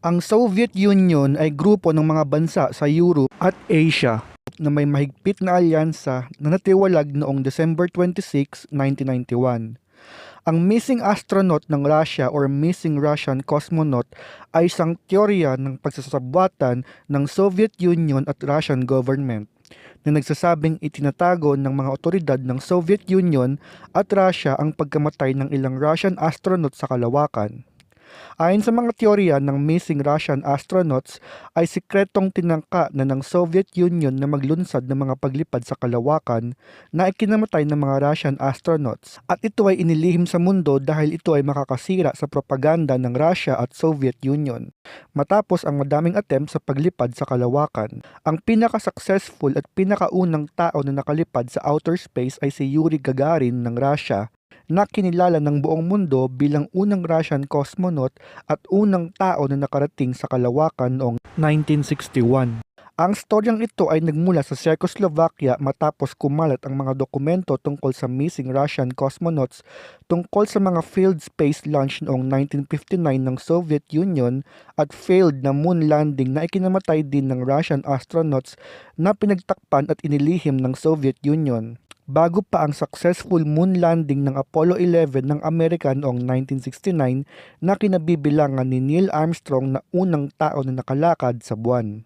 Ang Soviet Union ay grupo ng mga bansa sa Europe at Asia na may mahigpit na alyansa na natiwalag noong December 26, 1991. Ang missing astronaut ng Russia or missing Russian cosmonaut ay isang teorya ng pagsasabwatan ng Soviet Union at Russian government na nagsasabing itinatago ng mga otoridad ng Soviet Union at Russia ang pagkamatay ng ilang Russian astronaut sa kalawakan. Ayon sa mga teorya ng missing Russian astronauts ay sikretong tinangka na ng Soviet Union na maglunsad ng mga paglipad sa kalawakan na ikinamatay ng mga Russian astronauts at ito ay inilihim sa mundo dahil ito ay makakasira sa propaganda ng Russia at Soviet Union. Matapos ang madaming attempt sa paglipad sa kalawakan, ang pinaka-successful at pinakaunang tao na nakalipad sa outer space ay si Yuri Gagarin ng Russia na kinilala ng buong mundo bilang unang Russian cosmonaut at unang tao na nakarating sa kalawakan noong 1961. Ang storyang ito ay nagmula sa Czechoslovakia matapos kumalat ang mga dokumento tungkol sa missing Russian cosmonauts tungkol sa mga failed space launch noong 1959 ng Soviet Union at failed na moon landing na ikinamatay din ng Russian astronauts na pinagtakpan at inilihim ng Soviet Union. Bago pa ang successful moon landing ng Apollo 11 ng Amerika noong 1969 na kinabibilangan ni Neil Armstrong na unang tao na nakalakad sa buwan.